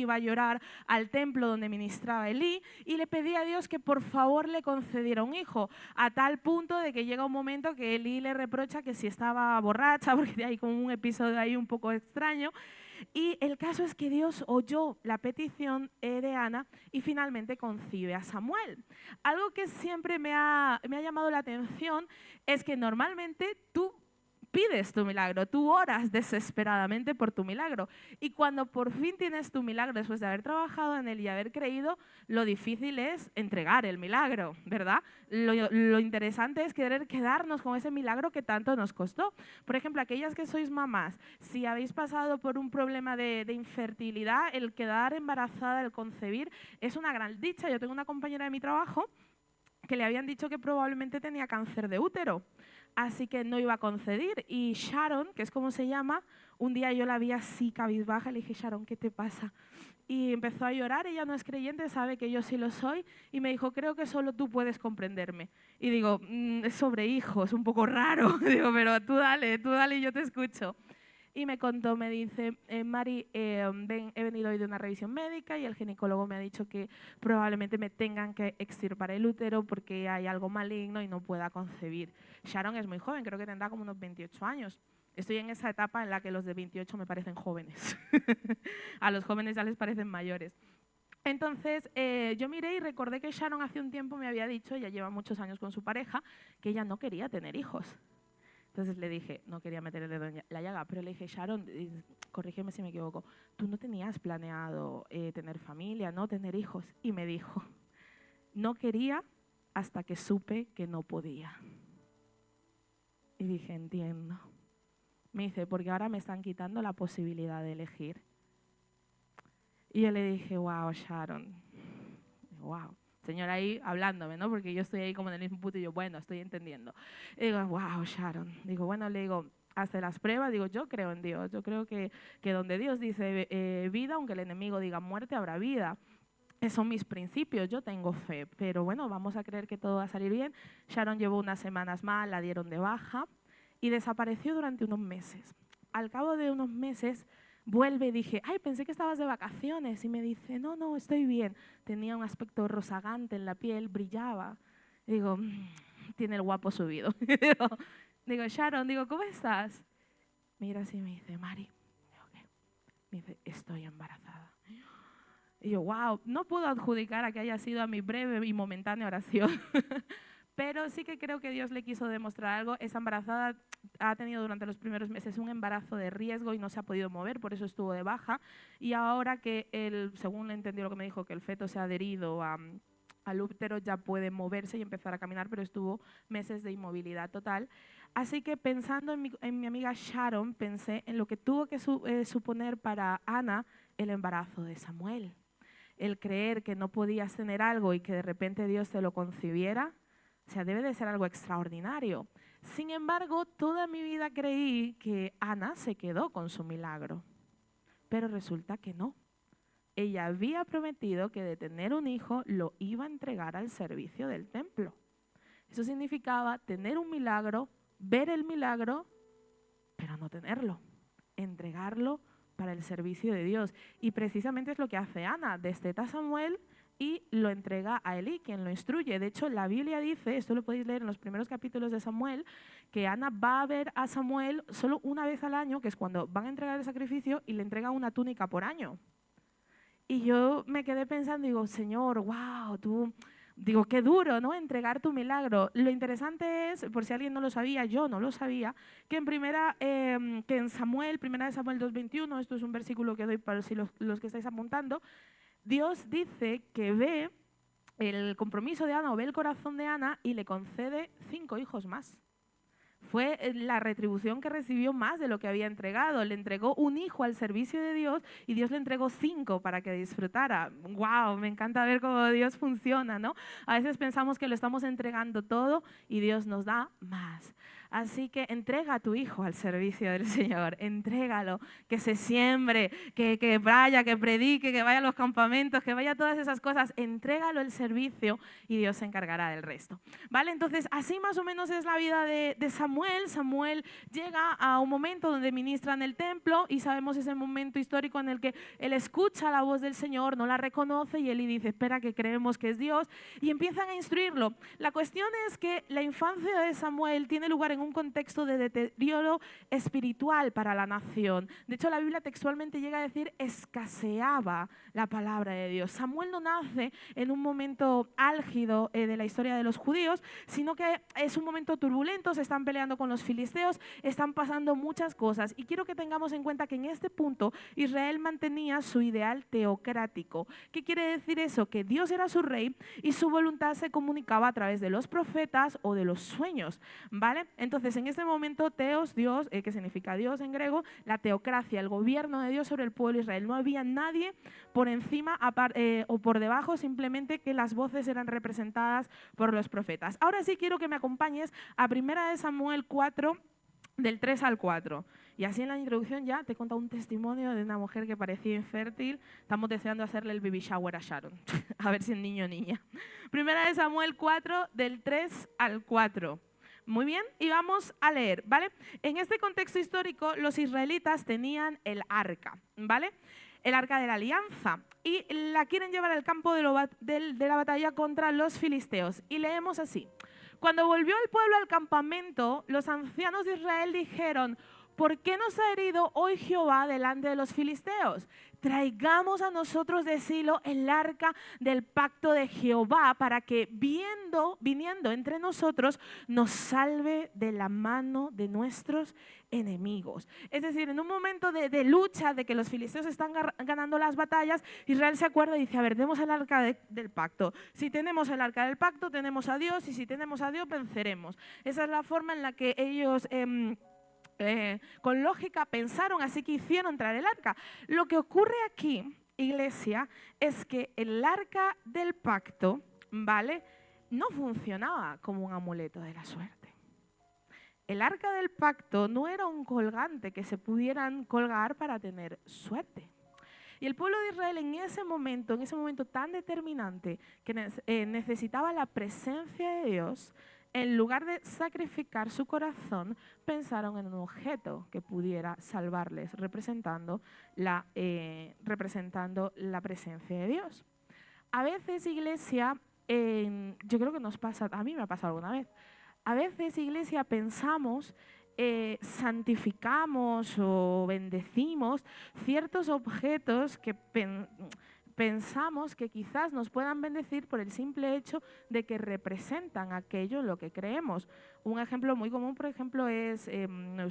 iba a llorar al templo donde ministraba Elí y le pedía a Dios que por favor le concediera un hijo, a tal punto de que llega un momento que Elí le reprocha que si estaba borracha, porque hay como un episodio ahí un poco extraño. Y el caso es que Dios oyó la petición de Ana y finalmente concibe a Samuel. Algo que siempre me ha llamado la atención es que normalmente tú pides tu milagro, tú oras desesperadamente por tu milagro. Y cuando por fin tienes tu milagro, después de haber trabajado en él y haber creído, lo difícil es entregar el milagro, ¿verdad? Lo interesante es querer quedarnos con ese milagro que tanto nos costó. Por ejemplo, aquellas que sois mamás, si habéis pasado por un problema de infertilidad, el quedar embarazada, el concebir, es una gran dicha. Yo tengo una compañera de mi trabajo que le habían dicho que probablemente tenía cáncer de útero, así que no iba a concebir. Y Sharon, que es como se llama, un día yo la vi así cabizbaja, le dije, Sharon, ¿qué te pasa? Y empezó a llorar, ella no es creyente, sabe que yo sí lo soy, y me dijo, creo que solo tú puedes comprenderme. Y digo, es sobre hijos, un poco raro, digo, pero tú dale, yo te escucho. Y me contó, me dice, Mari, he venido hoy de una revisión médica y el ginecólogo me ha dicho que probablemente me tengan que extirpar el útero porque hay algo maligno y no pueda concebir. Sharon es muy joven, creo que tendrá como unos 28 años. Estoy en esa etapa en la que los de 28 me parecen jóvenes. A los jóvenes ya les parecen mayores. Entonces, yo miré y recordé que Sharon hace un tiempo me había dicho, ella lleva muchos años con su pareja, que ella no quería tener hijos. Entonces le dije, no quería meter el dedo en la llaga, pero le dije, Sharon, corrígeme si me equivoco, tú no tenías planeado tener familia, no tener hijos. Y me dijo, no quería hasta que supe que no podía. Y dije, entiendo. Me dice, porque ahora me están quitando la posibilidad de elegir. Y yo le dije, wow, Sharon, wow. Señora ahí hablándome, ¿no? Porque yo estoy ahí como en el mismo punto y yo, bueno, estoy entendiendo. Y digo, wow, Sharon. Digo, bueno, le digo, hazte las pruebas. Digo, yo creo en Dios. Yo creo que donde Dios dice vida, aunque el enemigo diga muerte, habrá vida. Esos son mis principios, yo tengo fe. Pero bueno, vamos a creer que todo va a salir bien. Sharon llevó unas semanas más, la dieron de baja y desapareció durante unos meses. Al cabo de unos meses vuelve y dije, ay, pensé que estabas de vacaciones. Y me dice, no, no, estoy bien. Tenía un aspecto rozagante en la piel, brillaba. Y digo, tiene el guapo subido. Digo, Sharon, digo, ¿cómo estás? Mira así me dice, Mari. Digo, ¿qué? Me dice, estoy embarazada. Y yo, wow, no puedo adjudicar a que haya sido a mi breve y momentánea oración. Pero sí que creo que Dios le quiso demostrar algo. Esa embarazada ha tenido durante los primeros meses un embarazo de riesgo y no se ha podido mover, por eso estuvo de baja. Y ahora que, según le entendí lo que me dijo, que el feto se ha adherido al útero, ya puede moverse y empezar a caminar, pero estuvo meses de inmovilidad total. Así que pensando en mi amiga Sharon, pensé en lo que tuvo que suponer para Ana el embarazo de Samuel. El creer que no podías tener algo y que de repente Dios te lo concibiera. O sea, debe de ser algo extraordinario. Sin embargo, toda mi vida creí que Ana se quedó con su milagro. Pero resulta que no. Ella había prometido que de tener un hijo lo iba a entregar al servicio del templo. Eso significaba tener un milagro, ver el milagro, pero no tenerlo. Entregarlo para el servicio de Dios. Y precisamente es lo que hace Ana. Desteta a Samuel y lo entrega a Elí, quien lo instruye. De hecho, la Biblia dice, esto lo podéis leer en los primeros capítulos de Samuel, que Ana va a ver a Samuel solo una vez al año, que es cuando van a entregar el sacrificio, y le entrega una túnica por año. Y yo me quedé pensando, digo, Señor, wow, tú... Digo, qué duro, ¿no? Entregar tu milagro. Lo interesante es, por si alguien no lo sabía, yo no lo sabía, que en Samuel, primera de Samuel 2:21, esto es un versículo que doy para si los que estáis apuntando, Dios dice que ve el compromiso de Ana o ve el corazón de Ana y le concede 5 hijos más. Fue la retribución que recibió más de lo que había entregado. Le entregó un hijo al servicio de Dios y Dios le entregó 5 para que disfrutara. ¡Wow! Me encanta ver cómo Dios funciona, ¿no? A veces pensamos que lo estamos entregando todo y Dios nos da más. Así que entrega a tu hijo al servicio del Señor, entrégalo, que se siembre, que vaya, que predique, que vaya a los campamentos, que vaya a todas esas cosas, entrégalo al servicio y Dios se encargará del resto. ¿Vale? Entonces, así más o menos es la vida de Samuel. Samuel llega a un momento donde ministra en el templo y sabemos ese momento histórico en el que él escucha la voz del Señor, no la reconoce y Elí dice, espera que creemos que es Dios, y empiezan a instruirlo. La cuestión es que la infancia de Samuel tiene lugar en un contexto de deterioro espiritual para la nación. De hecho, la Biblia textualmente llega a decir escaseaba la palabra de Dios. Samuel no nace en un momento álgido de la historia de los judíos, sino que es un momento turbulento, se están peleando con los filisteos, están pasando muchas cosas. Y quiero que tengamos en cuenta que en este punto Israel mantenía su ideal teocrático. ¿Qué quiere decir eso? Que Dios era su rey y su voluntad se comunicaba a través de los profetas o de los sueños, ¿vale? Entonces, en este momento, teos, Dios, que significa Dios en griego, la teocracia, el gobierno de Dios sobre el pueblo de Israel. No había nadie por encima o por debajo, simplemente que las voces eran representadas por los profetas. Ahora sí quiero que me acompañes a 1 Samuel 4, del 3 al 4. Y así en la introducción ya te he contado un testimonio de una mujer que parecía infértil. Estamos deseando hacerle el baby shower a Sharon. A ver si es niño o niña. 1 Samuel 4, del 3 al 4. Muy bien, y vamos a leer, ¿vale? En este contexto histórico, los israelitas tenían el arca, ¿vale? El arca de la alianza, y la quieren llevar al campo de la batalla contra los filisteos. Y leemos así. Cuando volvió el pueblo al campamento, los ancianos de Israel dijeron, ¿por qué nos ha herido hoy Jehová delante de los filisteos? Traigamos a nosotros de Silo el arca del pacto de Jehová para que viniendo entre nosotros nos salve de la mano de nuestros enemigos. Es decir, en un momento de lucha, de que los filisteos están ganando las batallas, Israel se acuerda y dice, a ver, demos el arca del pacto. Si tenemos el arca del pacto, tenemos a Dios, y si tenemos a Dios, venceremos. Esa es la forma en la que ellos... con lógica pensaron, así que hicieron traer el arca. Lo que ocurre aquí, iglesia, es que el arca del pacto, ¿vale?, no funcionaba como un amuleto de la suerte. El arca del pacto no era un colgante que se pudieran colgar para tener suerte. Y el pueblo de Israel en ese momento tan determinante que necesitaba la presencia de Dios, en lugar de sacrificar su corazón, pensaron en un objeto que pudiera salvarles, representando la presencia de Dios. A veces, iglesia, yo creo que nos pasa, a mí me ha pasado alguna vez, a veces, iglesia, pensamos, santificamos o bendecimos ciertos objetos que pensamos que quizás nos puedan bendecir por el simple hecho de que representan aquello en lo que creemos. Un ejemplo muy común, por ejemplo, no es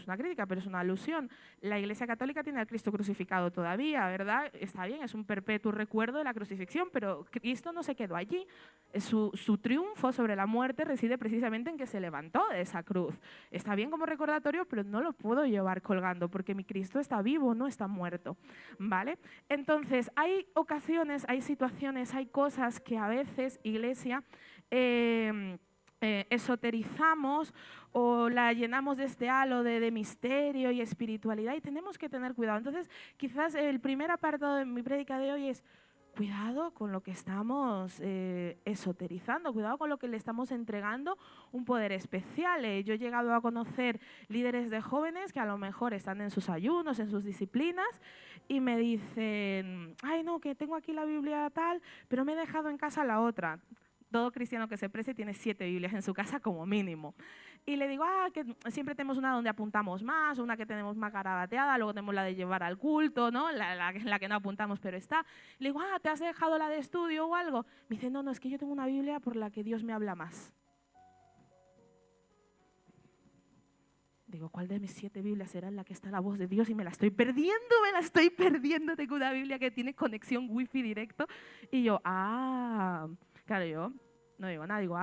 una crítica, pero es una alusión. La Iglesia Católica tiene al Cristo crucificado todavía, ¿verdad? Está bien, es un perpetuo recuerdo de la crucifixión, pero Cristo no se quedó allí. Su triunfo sobre la muerte reside precisamente en que se levantó de esa cruz. Está bien como recordatorio, pero no lo puedo llevar colgando porque mi Cristo está vivo, no está muerto, ¿vale? Entonces, hay ocasiones, hay situaciones, hay cosas que a veces, iglesia, esoterizamos o la llenamos de este halo de misterio y espiritualidad, y tenemos que tener cuidado. Entonces, quizás el primer apartado de mi prédica de hoy es cuidado con lo que estamos esoterizando, cuidado con lo que le estamos entregando un poder especial. Yo he llegado a conocer líderes de jóvenes que a lo mejor están en sus ayunos, en sus disciplinas, y me dicen, ay no, que tengo aquí la Biblia tal, pero me he dejado en casa la otra. Todo cristiano que se precie tiene 7 Biblias en su casa como mínimo. Y le digo, que siempre tenemos una donde apuntamos más, una que tenemos más garabateada, luego tenemos la de llevar al culto, ¿no? la que no apuntamos pero está. Le digo, ¿te has dejado la de estudio o algo? Me dice, no, es que yo tengo una Biblia por la que Dios me habla más. Digo, ¿cuál de mis 7 Biblias será en la que está la voz de Dios? Y me la estoy perdiendo. Tengo una Biblia que tiene conexión wifi directo. Y yo, claro, yo no digo nada, digo,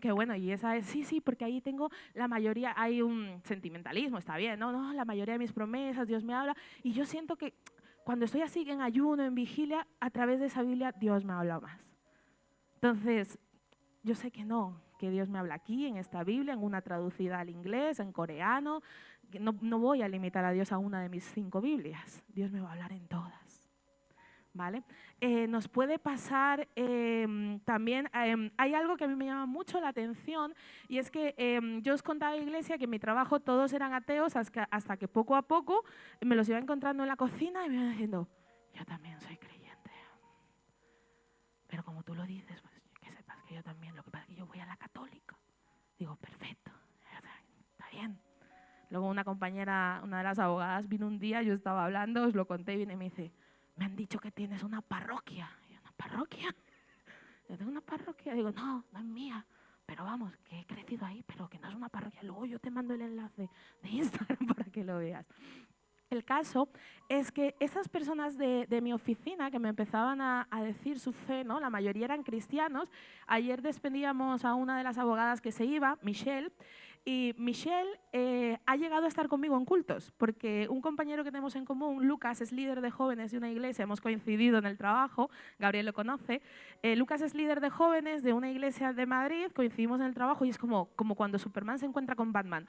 qué bueno, y esa es, sí, porque ahí tengo la mayoría, hay un sentimentalismo, está bien, no, la mayoría de mis promesas, Dios me habla, y yo siento que cuando estoy así en ayuno, en vigilia, a través de esa Biblia, Dios me habla más. Entonces, yo sé que no, que Dios me habla aquí, en esta Biblia, en una traducida al inglés, en coreano, no voy a limitar a Dios a una de mis 5 Biblias, Dios me va a hablar en todas. ¿vale? Nos puede pasar también, hay algo que a mí me llama mucho la atención y es que yo os contaba en iglesia que en mi trabajo todos eran ateos hasta que poco a poco me los iba encontrando en la cocina y me iban diciendo, yo también soy creyente, pero como tú lo dices, pues que sepas que yo también, lo que pasa es que yo voy a la católica. Digo, perfecto, está bien. Luego una compañera, una de las abogadas, vino un día, yo estaba hablando, os lo conté y viene y me dice, me han dicho que tienes una parroquia. Y yo, ¿una parroquia? Yo tengo una parroquia. Digo, no, no es mía. Pero vamos, que he crecido ahí, pero que no es una parroquia. Luego yo te mando el enlace de Instagram para que lo veas. El caso es que esas personas de mi oficina que me empezaban a decir su fe, ¿no? La mayoría eran cristianos. Ayer despedíamos a una de las abogadas que se iba, Michelle, y Michelle ha llegado a estar conmigo en cultos, porque un compañero que tenemos en común, Lucas, es líder de jóvenes de una iglesia, hemos coincidido en el trabajo, Gabriel lo conoce. Lucas es líder de jóvenes de una iglesia de Madrid, coincidimos en el trabajo y es como cuando Superman se encuentra con Batman.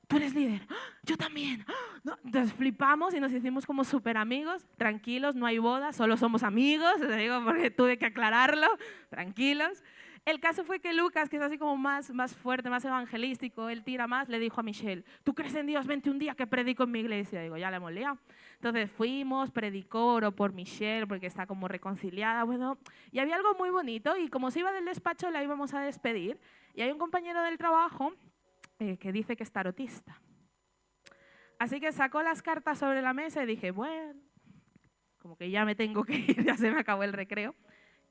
Tú eres líder, yo también. ¿No? Entonces flipamos y nos hicimos como súper amigos, tranquilos, no hay boda, solo somos amigos, te digo porque tuve que aclararlo, tranquilos. El caso fue que Lucas, que es así como más fuerte, más evangelístico, él tira más, le dijo a Michelle, ¿tú crees en Dios? Vente un día que predico en mi iglesia. Digo, ya le hemos liado. Entonces fuimos, predicó, oró por Michelle porque está como reconciliada, bueno, y había algo muy bonito y como se iba del despacho la íbamos a despedir y hay un compañero del trabajo que dice que es tarotista. Así que sacó las cartas sobre la mesa y dije, bueno, como que ya me tengo que ir, ya se me acabó el recreo.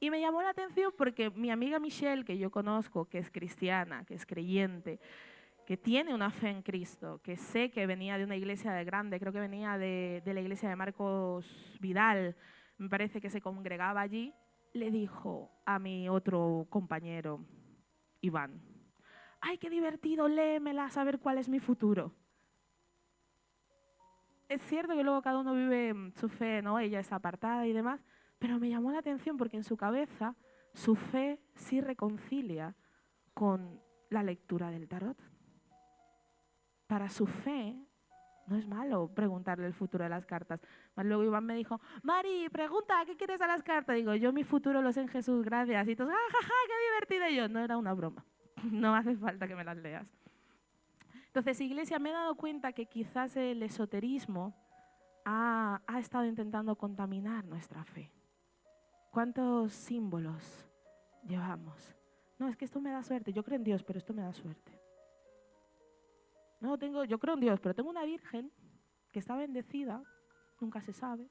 Y me llamó la atención porque mi amiga Michelle, que yo conozco, que es cristiana, que es creyente, que tiene una fe en Cristo, que sé que venía de una iglesia de grande, creo que venía de la iglesia de Marcos Vidal, me parece que se congregaba allí, le dijo a mi otro compañero, Iván, ¡ay, qué divertido, léemela, a saber cuál es mi futuro! Es cierto que luego cada uno vive su fe, ¿no? Ella es apartada y demás, pero me llamó la atención porque en su cabeza su fe sí reconcilia con la lectura del tarot. Para su fe no es malo preguntarle el futuro de las cartas. Más luego Iván me dijo, Mari, pregunta, ¿qué quieres a las cartas? Digo, yo mi futuro lo sé en Jesús, gracias. Y todos, ¡ah, jaja, qué divertido! Y yo, no era una broma, no hace falta que me las leas. Entonces, Iglesia, me he dado cuenta que quizás el esoterismo ha estado intentando contaminar nuestra fe. ¿Cuántos símbolos llevamos? No, es que esto me da suerte. Yo creo en Dios, pero esto me da suerte. No, yo creo en Dios, pero tengo una virgen que está bendecida, nunca se sabe.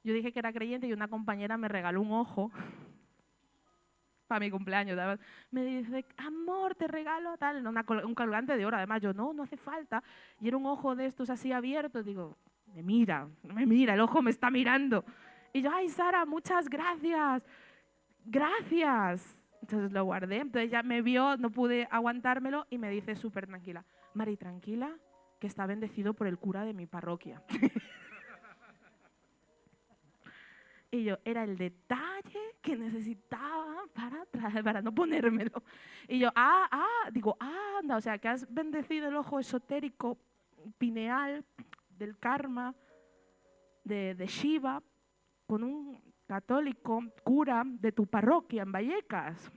Yo dije que era creyente y una compañera me regaló un ojo para mi cumpleaños. Además, me dice, amor, te regalo tal, un colgante de oro. Además, yo, no hace falta. Y era un ojo de estos así abiertos. Digo, me mira, el ojo me está mirando. Y yo, ay, Sara, muchas gracias. Gracias. Entonces lo guardé. Entonces ya me vio, no pude aguantármelo y me dice súper tranquila, Mari, tranquila, que está bendecido por el cura de mi parroquia. Y yo, era el detalle que necesitaba para no ponérmelo. Y yo, digo, anda, o sea, que has bendecido el ojo esotérico pineal del karma de Shiva con un católico cura de tu parroquia en Vallecas.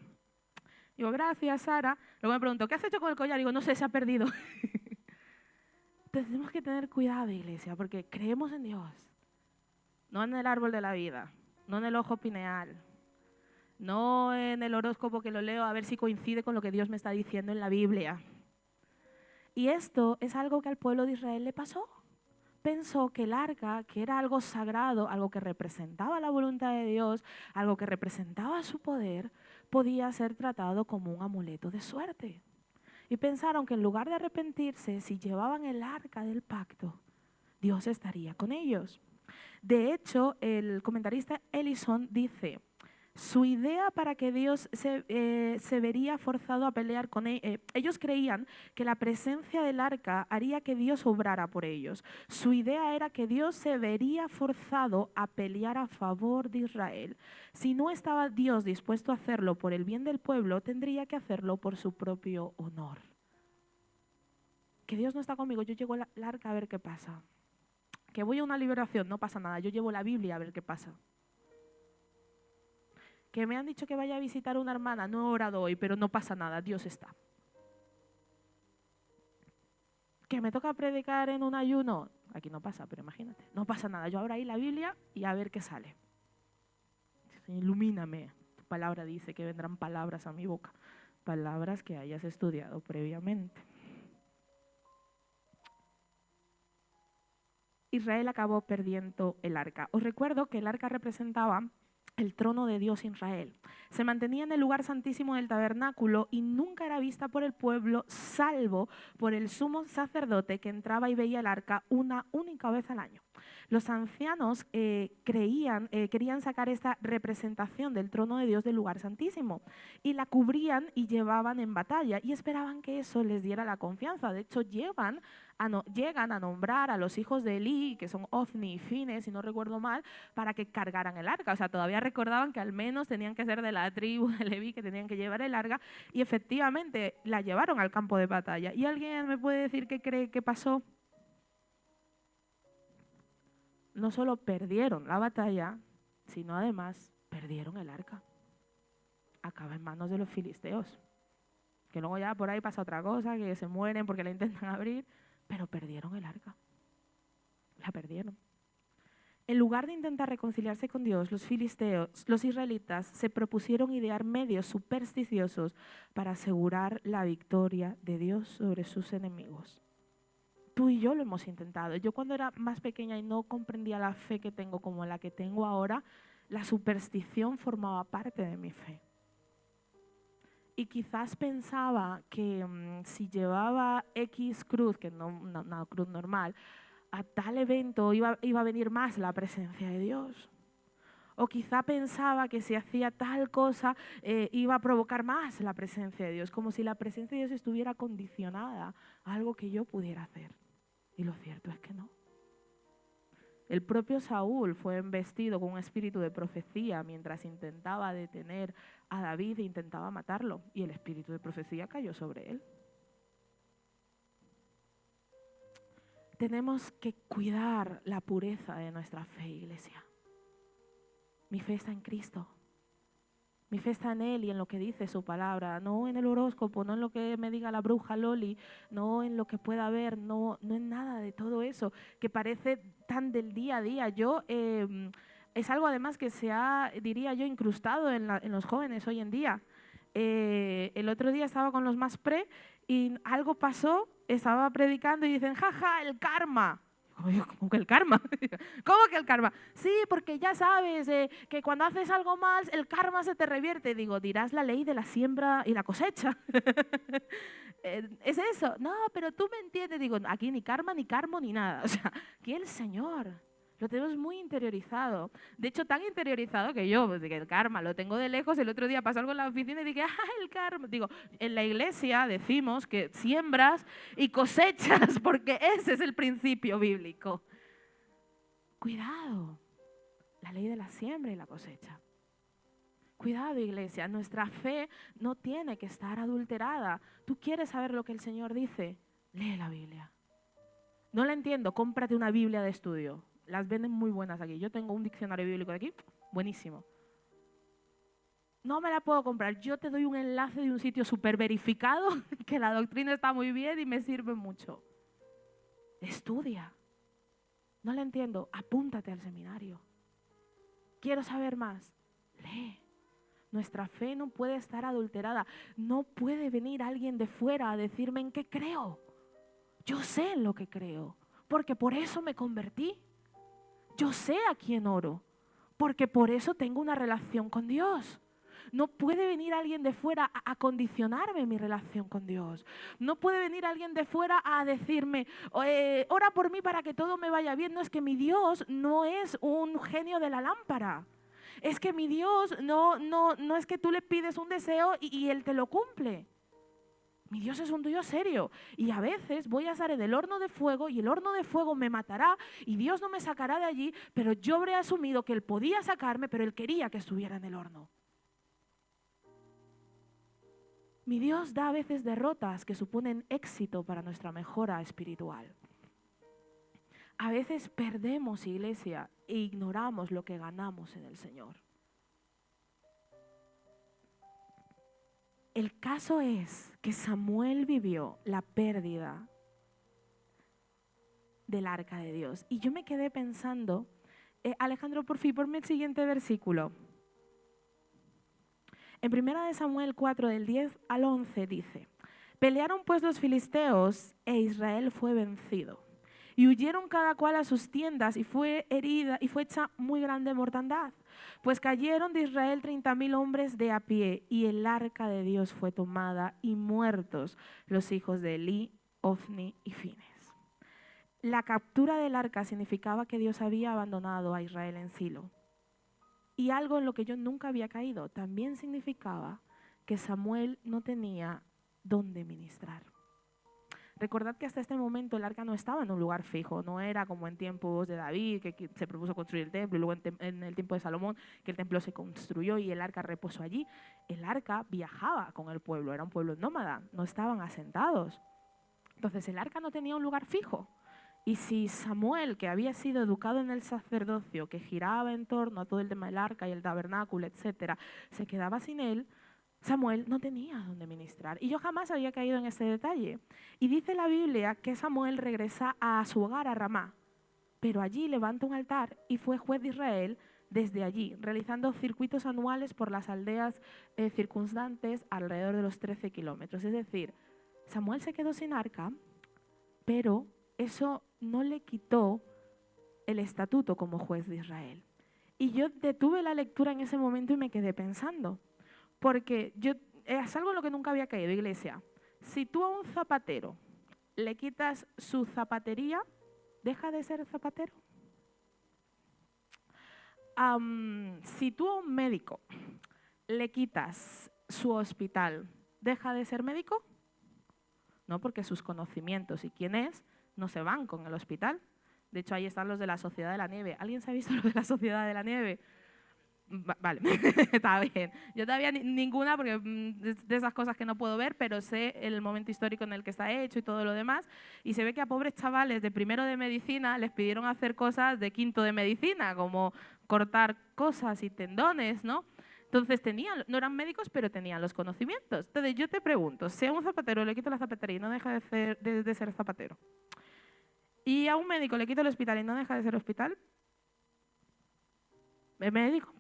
Digo, gracias, Sara. Luego me pregunto, ¿qué has hecho con el collar? Digo, no sé, se ha perdido. Entonces tenemos que tener cuidado, iglesia, porque creemos en Dios. No en el árbol de la vida, no en el ojo pineal, no en el horóscopo que lo leo a ver si coincide con lo que Dios me está diciendo en la Biblia. Y esto es algo que al pueblo de Israel le pasó. Pensó que el arca, que era algo sagrado, algo que representaba la voluntad de Dios, algo que representaba su poder, podía ser tratado como un amuleto de suerte. Y pensaron que en lugar de arrepentirse, si llevaban el arca del pacto, Dios estaría con ellos. De hecho, el comentarista Ellison dice, su idea para que Dios se vería forzado a pelear con ellos. Ellos creían que la presencia del arca haría que Dios obrara por ellos. Su idea era que Dios se vería forzado a pelear a favor de Israel. Si no estaba Dios dispuesto a hacerlo por el bien del pueblo, tendría que hacerlo por su propio honor. Que Dios no está conmigo, yo llego al arca a ver qué pasa. que voy a una liberación, no pasa nada, yo llevo la Biblia a ver qué pasa. Que me han dicho que vaya a visitar a una hermana, no he orado hoy, pero no pasa nada, Dios está. Que me toca predicar en un ayuno, aquí no pasa, pero imagínate, no pasa nada, yo abro ahí la Biblia y a ver qué sale. Ilumíname, tu palabra dice que vendrán palabras a mi boca, palabras que hayas estudiado previamente. Israel acabó perdiendo el arca. Os recuerdo que el arca representaba el trono de Dios Israel. Se mantenía en el lugar santísimo del tabernáculo y nunca era vista por el pueblo, salvo por el sumo sacerdote que entraba y veía el arca una única vez al año. Los ancianos querían sacar esta representación del trono de Dios del lugar santísimo y la cubrían y llevaban en batalla y esperaban que eso les diera la confianza. De hecho, llegan a nombrar a los hijos de Elí, que son Ofni y Fines, si no recuerdo mal, para que cargaran el arca. O sea, todavía recordaban que al menos tenían que ser de la tribu de Leví, que tenían que llevar el arca, y efectivamente la llevaron al campo de batalla. ¿Y alguien me puede decir qué cree que pasó? No solo perdieron la batalla, sino además perdieron el arca. Acaba en manos de los filisteos. Que luego ya por ahí pasa otra cosa, que se mueren porque la intentan abrir, pero perdieron el arca. La perdieron. En lugar de intentar reconciliarse con Dios, los filisteos, los israelitas, se propusieron idear medios supersticiosos para asegurar la victoria de Dios sobre sus enemigos. Tú y yo lo hemos intentado. Yo cuando era más pequeña y no comprendía la fe que tengo como la que tengo ahora, la superstición formaba parte de mi fe. Y quizás pensaba que si llevaba X cruz, que no una cruz normal, a tal evento iba a venir más la presencia de Dios. O quizá pensaba que si hacía tal cosa iba a provocar más la presencia de Dios, como si la presencia de Dios estuviera condicionada a algo que yo pudiera hacer. Y lo cierto es que no. El propio Saúl fue embestido con un espíritu de profecía mientras intentaba detener a David e intentaba matarlo. Y el espíritu de profecía cayó sobre él. Tenemos que cuidar la pureza de nuestra fe, iglesia. Mi fe está en Cristo. Mi fe está en Él y en lo que dice su palabra, no en el horóscopo, no en lo que me diga la bruja Loli, no en lo que pueda haber, no en nada de todo eso, que parece tan del día a día. Es algo además que se ha, diría yo, incrustado en los jóvenes hoy en día. El otro día estaba con los más pre y algo pasó, estaba predicando y dicen, jaja, el karma. ¿Cómo que el karma? ¿Cómo que el karma? Sí, porque ya sabes que cuando haces algo mal, el karma se te revierte. Digo, dirás la ley de la siembra y la cosecha. ¿Es eso? No, pero tú me entiendes. Digo, aquí ni karma, ni karmo, ni nada. O sea, aquí el Señor. Lo tenemos muy interiorizado. De hecho, tan interiorizado que yo, pues, que el karma lo tengo de lejos. El otro día pasó algo en la oficina y dije, el karma. Digo, en la iglesia decimos que siembras y cosechas, porque ese es el principio bíblico. Cuidado, la ley de la siembra y la cosecha. Cuidado, iglesia, nuestra fe no tiene que estar adulterada. ¿Tú quieres saber lo que el Señor dice? Lee la Biblia. No la entiendo, cómprate una Biblia de estudio. Las venden muy buenas aquí. Yo tengo un diccionario bíblico de aquí, buenísimo. No me la puedo comprar. Yo te doy un enlace de un sitio súper verificado, que la doctrina está muy bien y me sirve mucho. Estudia. No la entiendo. Apúntate al seminario. Quiero saber más. Lee. Nuestra fe no puede estar adulterada. No puede venir alguien de fuera a decirme en qué creo. Yo sé en lo que creo, porque por eso me convertí. Yo sé a quién oro, porque por eso tengo una relación con Dios. No puede venir alguien de fuera a condicionarme mi relación con Dios. No puede venir alguien de fuera a decirme, ora por mí para que todo me vaya bien. No, es que mi Dios no es un genio de la lámpara. Es que mi Dios no es que tú le pides un deseo y Él te lo cumple. Mi Dios es un Dios serio y a veces voy a estar en el horno de fuego y el horno de fuego me matará y Dios no me sacará de allí, pero yo habré asumido que Él podía sacarme, pero Él quería que estuviera en el horno. Mi Dios da a veces derrotas que suponen éxito para nuestra mejora espiritual. A veces perdemos, iglesia, e ignoramos lo que ganamos en el Señor. El caso es que Samuel vivió la pérdida del arca de Dios. Y yo me quedé pensando, Alejandro, por fin, ponme el siguiente versículo. En 1 Samuel 4, del 10 al 11 dice: pelearon pues los filisteos e Israel fue vencido. Y huyeron cada cual a sus tiendas y fue herida y fue hecha muy grande mortandad. Pues cayeron de Israel 30,000 hombres de a pie y el arca de Dios fue tomada y muertos los hijos de Elí, Ofni y Fines. La captura del arca significaba que Dios había abandonado a Israel en Silo. Y algo en lo que yo nunca había caído también significaba que Samuel no tenía dónde ministrar. Recordad que hasta este momento el arca no estaba en un lugar fijo, no era como en tiempos de David, que se propuso construir el templo, y luego en el tiempo de Salomón, que el templo se construyó y el arca reposó allí. El arca viajaba con el pueblo, era un pueblo nómada, no estaban asentados. Entonces el arca no tenía un lugar fijo. Y si Samuel, que había sido educado en el sacerdocio, que giraba en torno a todo el tema del arca y el tabernáculo, etcétera, se quedaba sin él, Samuel no tenía dónde ministrar. Y yo jamás había caído en este detalle. Y dice la Biblia que Samuel regresa a su hogar, a Ramá, pero allí levanta un altar y fue juez de Israel desde allí, realizando circuitos anuales por las aldeas circundantes alrededor de los 13 kilómetros. Es decir, Samuel se quedó sin arca, pero eso no le quitó el estatuto como juez de Israel. Y yo detuve la lectura en ese momento y me quedé pensando, porque es algo en lo que nunca había caído, iglesia. Si tú a un zapatero le quitas su zapatería, ¿deja de ser zapatero? Si tú a un médico le quitas su hospital, ¿deja de ser médico? No, porque sus conocimientos y quién es no se van con el hospital. De hecho, ahí están los de la Sociedad de la Nieve. ¿Alguien se ha visto lo de la Sociedad de la Nieve? Vale, está bien. Yo todavía ninguna, porque es de esas cosas que no puedo ver, pero sé el momento histórico en el que está hecho y todo lo demás. Y se ve que a pobres chavales de primero de medicina les pidieron hacer cosas de quinto de medicina, como cortar cosas y tendones, ¿no? Entonces no eran médicos, pero tenían los conocimientos. Entonces yo te pregunto, si a un zapatero le quito la zapatería y no deja de ser zapatero, y a un médico le quito el hospital y no deja de ser hospital, ¿es médico?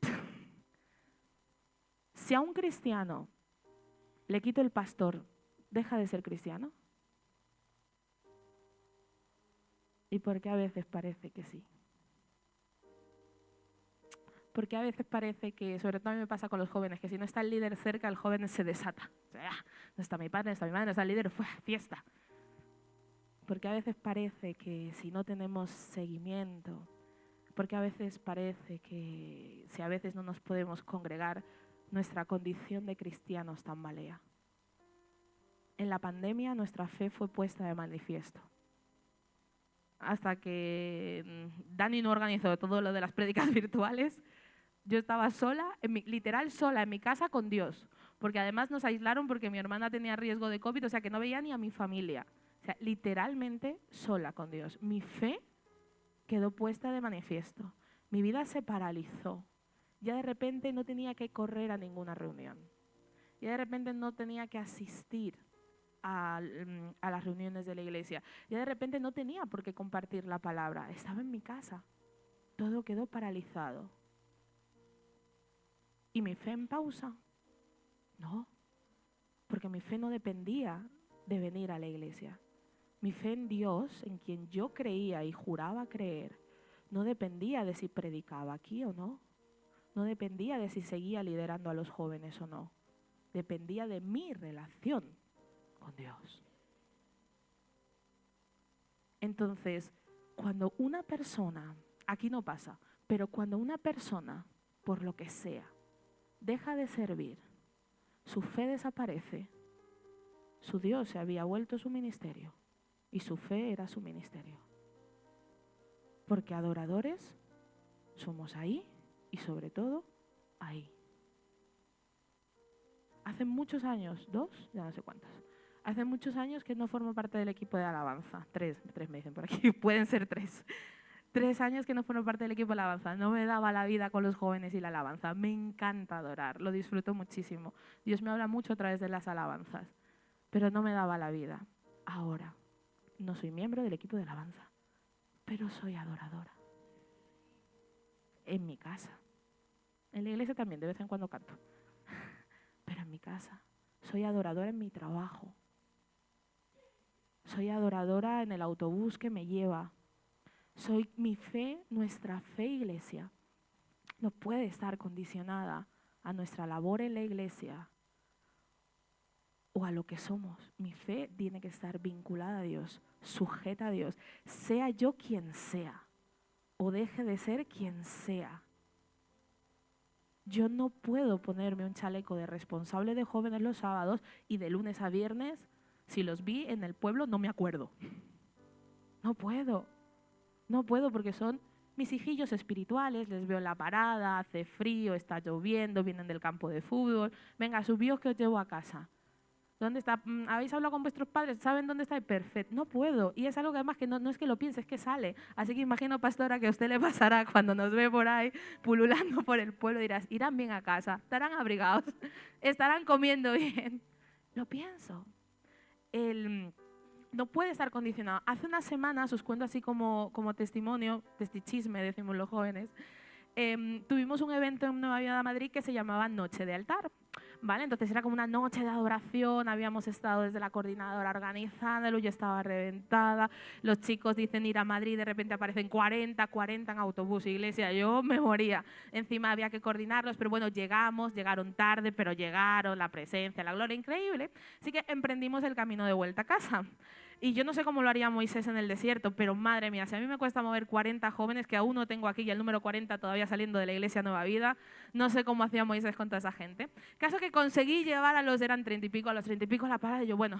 Si a un cristiano le quito el pastor, ¿deja de ser cristiano? ¿Y por qué a veces parece que sí? Porque a veces parece que, sobre todo a mí me pasa con los jóvenes, que si no está el líder cerca, el joven se desata. O sea, no está mi padre, no está mi madre, no está el líder, fiesta. Porque a veces parece que si no tenemos seguimiento, porque a veces parece que si a veces no nos podemos congregar, nuestra condición de cristianos tambalea. En la pandemia nuestra fe fue puesta de manifiesto. Hasta que Dani no organizó todo lo de las prédicas virtuales, yo estaba sola, literal sola en mi casa con Dios. Porque además nos aislaron porque mi hermana tenía riesgo de COVID, o sea que no veía ni a mi familia. O sea, literalmente sola con Dios. Mi fe quedó puesta de manifiesto. Mi vida se paralizó. Ya de repente no tenía que correr a ninguna reunión. Ya de repente no tenía que asistir a las reuniones de la iglesia. Ya de repente no tenía por qué compartir la palabra. Estaba en mi casa. Todo quedó paralizado. ¿Y mi fe en pausa? No, porque mi fe no dependía de venir a la iglesia. Mi fe en Dios, en quien yo creía y juraba creer, no dependía de si predicaba aquí o no. No dependía de si seguía liderando a los jóvenes o no. Dependía de mi relación con Dios. Entonces, cuando una persona, aquí no pasa, pero cuando una persona, por lo que sea, deja de servir, su fe desaparece, su Dios se había vuelto su ministerio y su fe era su ministerio. Porque adoradores somos ahí y sobre todo ahí. Hace muchos años, ya no sé cuántos, Hace muchos años que no formo parte del equipo de alabanza. Tres me dicen por aquí, pueden ser 3. 3 años que no formo parte del equipo de alabanza. No me daba la vida con los jóvenes y la alabanza. Me encanta adorar, lo disfruto muchísimo. Dios me habla mucho a través de las alabanzas, pero no me daba la vida. Ahora, no soy miembro del equipo de alabanza, pero soy adoradora. En mi casa. En la iglesia también, de vez en cuando canto. Pero en mi casa. Soy adoradora en mi trabajo. Soy adoradora en el autobús que me lleva. Soy mi fe, nuestra fe, iglesia, no puede estar condicionada a nuestra labor en la iglesia o a lo que somos. Mi fe tiene que estar vinculada a Dios, sujeta a Dios, sea yo quien sea o deje de ser quien sea. Yo no puedo ponerme un chaleco de responsable de jóvenes los sábados y de lunes a viernes, si los vi en el pueblo, no me acuerdo. No puedo. No puedo porque son mis hijillos espirituales, les veo en la parada, hace frío, está lloviendo, vienen del campo de fútbol. Venga, subíos que os llevo a casa. ¿Dónde está? ¿Habéis hablado con vuestros padres? ¿Saben dónde está? Perfecto. No puedo. Y es algo que además que no es que lo piense, es que sale. Así que imagino, pastora, que a usted le pasará cuando nos ve por ahí pululando por el pueblo. Dirás, irán bien a casa, estarán abrigados, estarán comiendo bien. Lo pienso. No puede estar condicionado. Hace unas semanas, os cuento así como testimonio, testichisme, decimos los jóvenes, tuvimos un evento en Nueva Vida de Madrid que se llamaba Noche de Altar, ¿vale? Entonces era como una noche de adoración, habíamos estado desde la coordinadora organizándolo, yo estaba reventada, los chicos dicen ir a Madrid, de repente aparecen 40 en autobús, iglesia, yo me moría. Encima había que coordinarlos, pero bueno, llegaron tarde, pero llegaron, la presencia, la gloria, increíble. Así que emprendimos el camino de vuelta a casa. Y yo no sé cómo lo haría Moisés en el desierto, pero madre mía, si a mí me cuesta mover 40 jóvenes, que aún no tengo aquí y el número 40 todavía saliendo de la iglesia Nueva Vida, no sé cómo hacía Moisés con toda esa gente. Caso que conseguí llevar eran 30 y pico, a los 30 y pico a la parada y yo, bueno,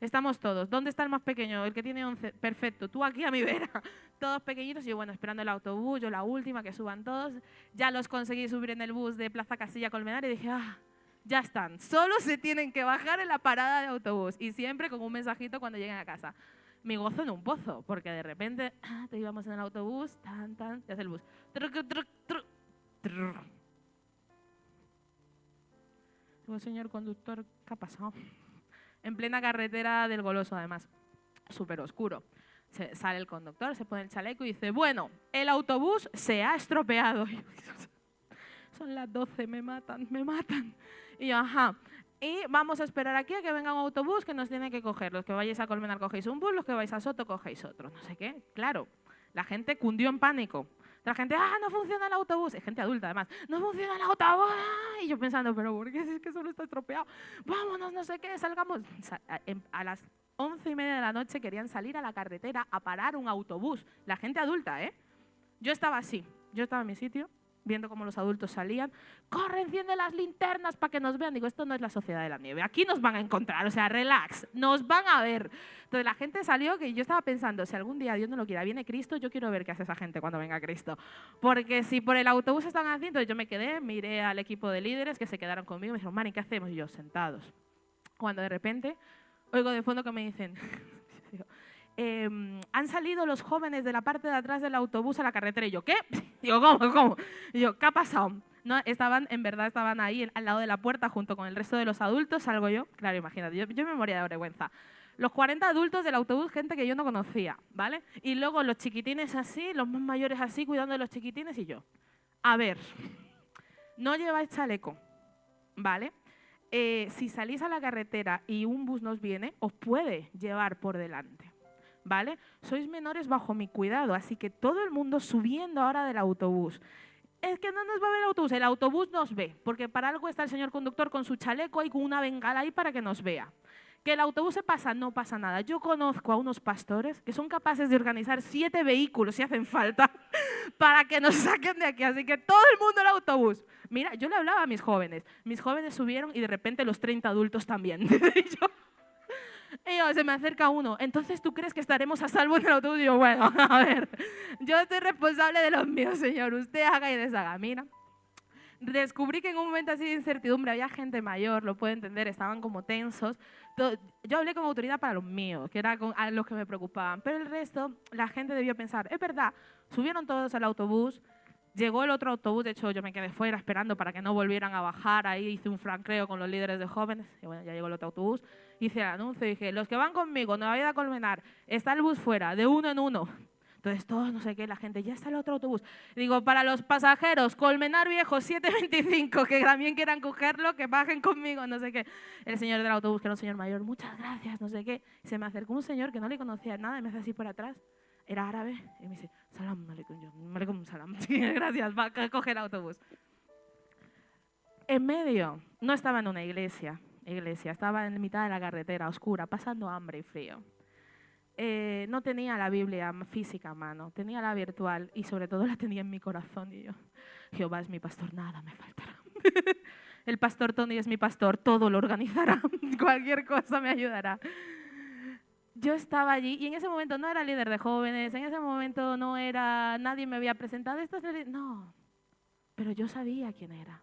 estamos todos. ¿Dónde está el más pequeño? El que tiene 11. Perfecto, tú aquí a mi vera. Todos pequeñitos y yo, bueno, esperando el autobús, yo la última, que suban todos. Ya los conseguí subir en el bus de Plaza Castilla Colmenar y dije, ya están, solo se tienen que bajar en la parada de autobús y siempre con un mensajito cuando lleguen a casa. Mi gozo en un pozo, porque de repente te íbamos en el autobús, te hace el bus. Digo, señor conductor, ¿qué ha pasado? En plena carretera del Goloso, además, súper oscuro. Sale el conductor, se pone el chaleco y dice, bueno, el autobús se ha estropeado. Son las 12, me matan. Y yo, y vamos a esperar aquí a que venga un autobús que nos tiene que coger. Los que vayáis a Colmenar cogéis un bus, los que vais a Soto cogéis otro. No sé qué. Claro, la gente cundió en pánico. La gente, no funciona el autobús. Es gente adulta, además. No funciona el autobús. Y yo pensando, pero ¿por qué? Si es que solo está estropeado. Vámonos, no sé qué, salgamos. A las 11:30 de la noche querían salir a la carretera a parar un autobús. La gente adulta, ¿eh? Yo estaba así. Yo estaba en mi sitio, viendo cómo los adultos salían. ¡Corre, enciende las linternas para que nos vean! Digo, esto no es la Sociedad de la Nieve. Aquí nos van a encontrar, o sea, relax, nos van a ver. Entonces la gente salió, que yo estaba pensando, si algún día, Dios no lo quiera, viene Cristo, yo quiero ver qué hace esa gente cuando venga Cristo. Porque si por el autobús están haciendo, yo me quedé, miré al equipo de líderes que se quedaron conmigo y me dijeron, Mari, ¿qué hacemos? Y yo, sentados. Cuando de repente oigo de fondo que me dicen, han salido los jóvenes de la parte de atrás del autobús a la carretera. Y yo, ¿qué? Digo, ¿cómo? Y yo, ¿qué ha pasado? No, en verdad estaban ahí al lado de la puerta junto con el resto de los adultos, salgo yo. Claro, imagínate, yo me moría de vergüenza. Los 40 adultos del autobús, gente que yo no conocía, ¿vale? Y luego los chiquitines así, los más mayores así, cuidando de los chiquitines y yo. A ver, no lleváis chaleco, ¿vale? Si salís a la carretera y un bus nos viene, os puede llevar por delante, ¿vale? Sois menores bajo mi cuidado, así que todo el mundo subiendo ahora del autobús. Es que no nos va a ver el autobús nos ve, porque para algo está el señor conductor con su chaleco y con una bengala ahí para que nos vea. Que el autobús se pasa, no pasa nada. Yo conozco a unos pastores que son capaces de organizar 7 vehículos si hacen falta para que nos saquen de aquí. Así que todo el mundo al autobús. Mira, yo le hablaba a mis jóvenes subieron y de repente los 30 adultos también. Y yo, se me acerca uno, entonces ¿tú crees que estaremos a salvo en el autobús? Y yo, bueno, a ver, yo soy responsable de los míos, señor, usted haga y deshaga. Mira, descubrí que en un momento así de incertidumbre había gente mayor, lo puedo entender, estaban como tensos. Yo hablé con autoridad para los míos, que era a los que me preocupaban, pero el resto, la gente debió pensar, es verdad, subieron todos al autobús, llegó el otro autobús, de hecho yo me quedé fuera esperando para que no volvieran a bajar, ahí hice un franqueo con los líderes de jóvenes, y bueno, ya llegó el otro autobús, hice el anuncio y dije, los que van conmigo, Nueva Vida Colmenar, está el bus fuera, de uno en uno. Entonces todos, no sé qué, la gente, ya está el otro autobús. Digo, para los pasajeros, Colmenar Viejo 725, que también quieran cogerlo, que bajen conmigo, no sé qué. El señor del autobús, que era un señor mayor, muchas gracias, no sé qué. Se me acercó un señor que no le conocía nada y me hace así por atrás. Era árabe y me dice, salam aleikum, yo, aleikum salam. Gracias, va a coger el autobús. En medio, no estaba en una iglesia, estaba en mitad de la carretera, oscura, pasando hambre y frío. No tenía la Biblia física a mano, tenía la virtual y sobre todo la tenía en mi corazón. Y yo, Jehová es mi pastor, nada me faltará. El pastor Tony es mi pastor, todo lo organizará, cualquier cosa me ayudará. Yo estaba allí y en ese momento no era líder de jóvenes, en ese momento no era, nadie me había presentado, no, pero yo sabía quién era.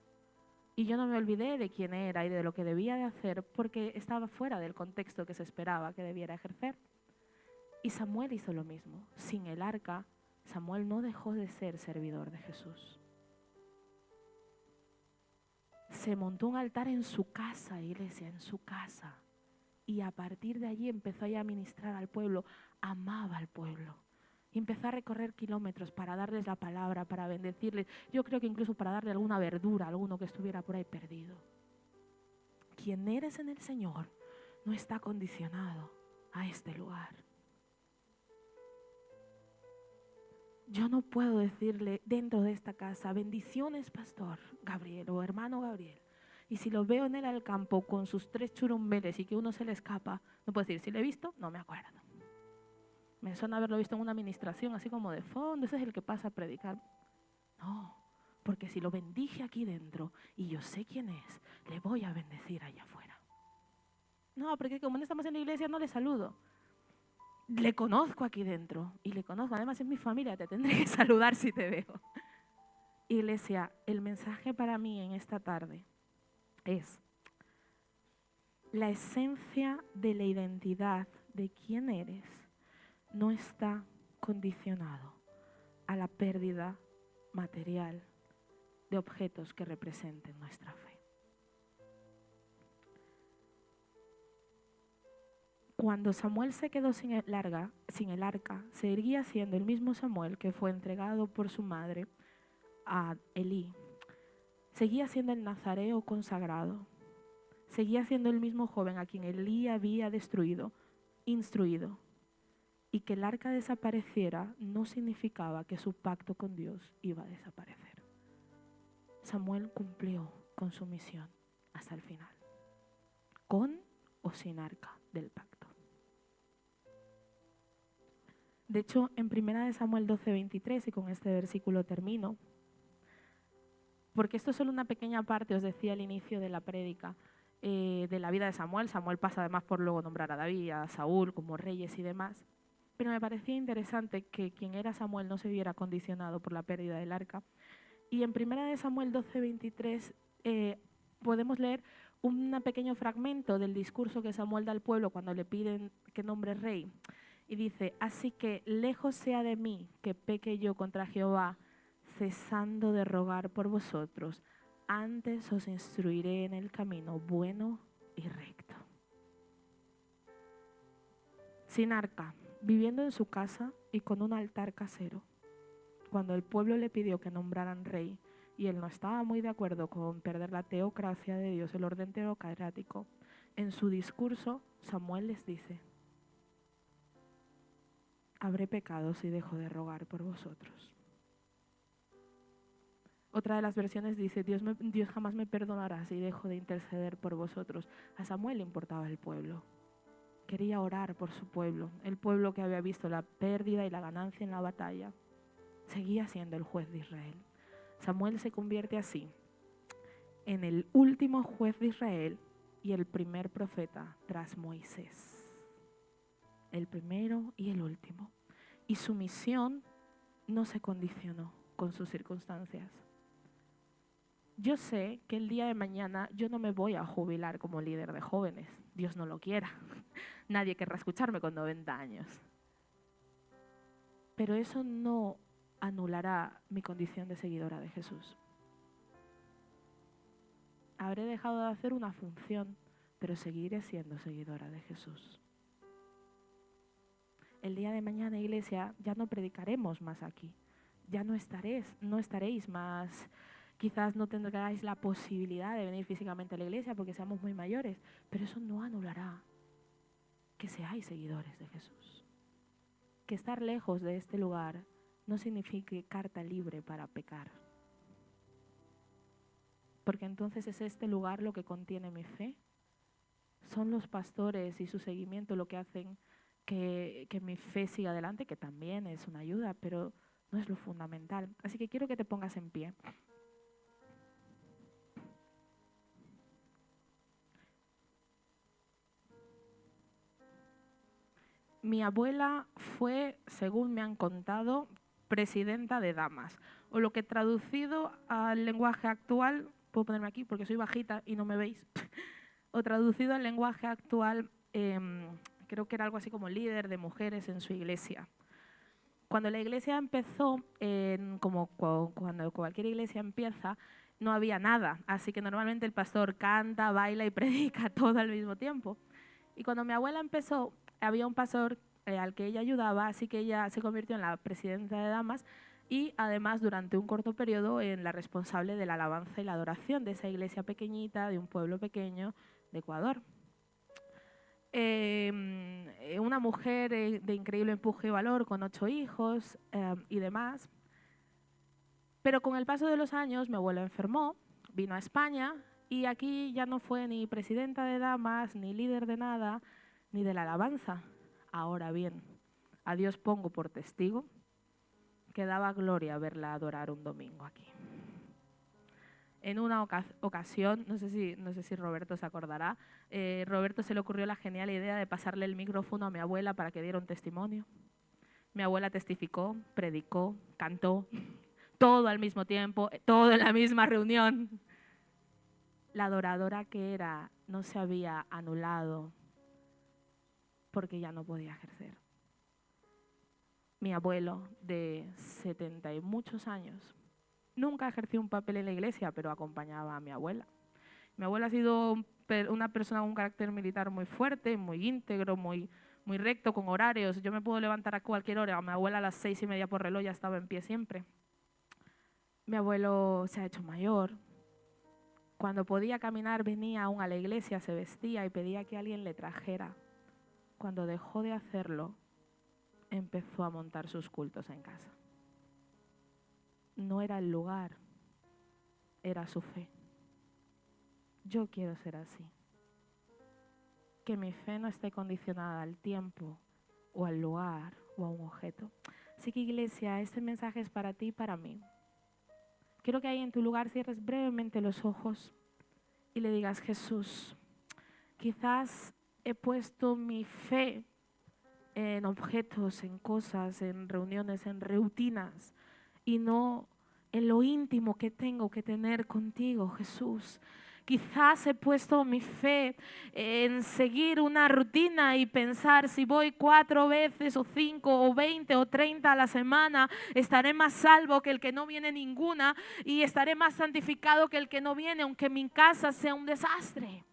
Y yo no me olvidé de quién era y de lo que debía de hacer porque estaba fuera del contexto que se esperaba que debiera ejercer. Y Samuel hizo lo mismo. Sin el arca, Samuel no dejó de ser servidor de Jesús. Se montó un altar en su casa, iglesia, en su casa. Y a partir de allí empezó a ministrar al pueblo, amaba al pueblo. Y empezó a recorrer kilómetros para darles la palabra, para bendecirles. Yo creo que incluso para darle alguna verdura a alguno que estuviera por ahí perdido. Quien eres en el Señor no está condicionado a este lugar. Yo no puedo decirle dentro de esta casa, bendiciones, pastor Gabriel o hermano Gabriel. Y si lo veo en él al campo con sus 3 churumbeles y que uno se le escapa, no puedo decir, si lo he visto, no me acuerdo. Me suena haberlo visto en una administración así como de fondo, ese es el que pasa a predicar. No, porque si lo bendije aquí dentro y yo sé quién es, le voy a bendecir allá afuera. No, porque como no estamos en la iglesia no le saludo. Le conozco aquí dentro y le conozco, además es mi familia, te tendré que saludar si te veo. Iglesia, el mensaje para mí en esta tarde es la esencia de la identidad de quién eres no está condicionado a la pérdida material de objetos que representen nuestra fe. Cuando Samuel se quedó sin el arca, seguía siendo el mismo Samuel que fue entregado por su madre a Elí. Seguía siendo el nazareo consagrado. Seguía siendo el mismo joven a quien Elí había instruido. Y que el arca desapareciera no significaba que su pacto con Dios iba a desaparecer. Samuel cumplió con su misión hasta el final, con o sin arca del pacto. De hecho, en 1 Samuel 12:23, y con este versículo termino, porque esto es solo una pequeña parte, os decía al inicio de la prédica, de la vida de Samuel. Samuel pasa además por luego nombrar a David, a Saúl como reyes y demás. Pero me parecía interesante que quien era Samuel no se viera condicionado por la pérdida del arca. Y en 1 Samuel 12:23 podemos leer un pequeño fragmento del discurso que Samuel da al pueblo cuando le piden que nombre rey. Y dice, así que lejos sea de mí que peque yo contra Jehová, cesando de rogar por vosotros, antes os instruiré en el camino bueno y recto. Sin arca, viviendo en su casa y con un altar casero. Cuando el pueblo le pidió que nombraran rey y él no estaba muy de acuerdo con perder la teocracia de Dios, el orden teocrático, en su discurso Samuel les dice, habré pecado si dejo de rogar por vosotros. Otra de las versiones dice, Dios jamás me perdonará si dejo de interceder por vosotros. A Samuel le importaba el pueblo. Quería orar por su pueblo, el pueblo que había visto la pérdida y la ganancia en la batalla. Seguía siendo el juez de Israel. Samuel se convierte así en el último juez de Israel y el primer profeta tras Moisés. El primero y el último. Y su misión no se condicionó con sus circunstancias. yo sé que el día de mañana yo no me voy a jubilar como líder de jóvenes. Dios no lo quiera. Nadie querrá escucharme con 90 años. Pero eso no anulará mi condición de seguidora de Jesús. Habré dejado de hacer una función, pero seguiré siendo seguidora de Jesús. El día de mañana, iglesia, ya no predicaremos más aquí. Ya no estaréis más, quizás no tendráis la posibilidad de venir físicamente a la iglesia porque seamos muy mayores, pero eso no anulará que seáis seguidores de Jesús. Que estar lejos de este lugar no signifique carta libre para pecar. Porque entonces es este lugar lo que contiene mi fe. Son los pastores y su seguimiento lo que hacen que mi fe siga adelante, que también es una ayuda, pero no es lo fundamental. Así que quiero que te pongas en pie. Mi abuela fue, según me han contado, presidenta de damas, o lo que traducido al lenguaje actual, puedo ponerme aquí porque soy bajita y no me veis, o traducido al lenguaje actual, creo que era algo así como líder de mujeres en su iglesia. Cuando la iglesia empezó, como cuando cualquier iglesia empieza, no había nada, así que normalmente el pastor canta, baila y predica todo al mismo tiempo. Y cuando mi abuela empezó, había un pastor al que ella ayudaba, así que ella se convirtió en la presidenta de damas y además durante un corto periodo en la responsable de la alabanza y la adoración de esa iglesia pequeñita, de un pueblo pequeño de Ecuador. Una mujer de increíble empuje y valor, con 8 hijos y demás. Pero con el paso de los años mi abuela enfermó, vino a España y aquí ya no fue ni presidenta de damas, ni líder de nada, ni de la alabanza. Ahora bien, a Dios pongo por testigo que daba gloria verla adorar un domingo aquí. En una ocasión, no sé si Roberto se acordará, Roberto se le ocurrió la genial idea de pasarle el micrófono a mi abuela para que diera un testimonio. Mi abuela testificó, predicó, cantó, todo al mismo tiempo, todo en la misma reunión. La adoradora que era no se había anulado porque ya no podía ejercer. Mi abuelo, de 70 y muchos años, nunca ejerció un papel en la iglesia, pero acompañaba a mi abuela. Mi abuela ha sido una persona con un carácter militar muy fuerte, muy íntegro, muy recto, con horarios. Yo me puedo levantar a cualquier hora. Mi abuela a las 6:30 por reloj ya estaba en pie siempre. Mi abuelo se ha hecho mayor. Cuando podía caminar venía aún a la iglesia, se vestía y pedía que alguien le trajera. Cuando dejó de hacerlo, empezó a montar sus cultos en casa. No era el lugar, era su fe. Yo quiero ser así. Que mi fe no esté condicionada al tiempo o al lugar o a un objeto. Así que iglesia, este mensaje es para ti y para mí. Quiero que ahí en tu lugar cierres brevemente los ojos y le digas: Jesús, quizás he puesto mi fe en objetos, en cosas, en reuniones, en rutinas y no en lo íntimo que tengo que tener contigo, Jesús. Quizás he puesto mi fe en seguir una rutina y pensar si voy 4 veces o 5 o 20 o 30 a la semana, estaré más salvo que el que no viene ninguna y estaré más santificado que el que no viene, aunque mi casa sea un desastre.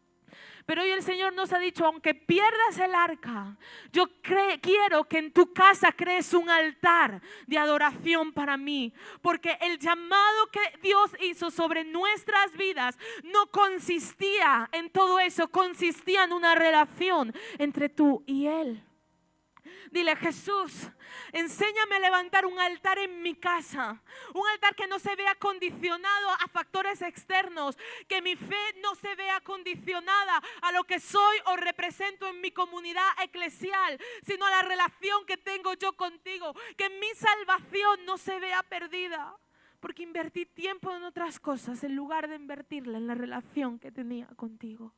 Pero hoy el Señor nos ha dicho: aunque pierdas el arca, yo quiero que en tu casa crees un altar de adoración para mí. Porque el llamado que Dios hizo sobre nuestras vidas no consistía en todo eso, consistía en una relación entre tú y Él. Dile: Jesús, enséñame a levantar un altar en mi casa, un altar que no se vea condicionado a factores externos, que mi fe no se vea condicionada a lo que soy o represento en mi comunidad eclesial, sino a la relación que tengo yo contigo, que mi salvación no se vea perdida, porque invertí tiempo en otras cosas en lugar de invertirla en la relación que tenía contigo.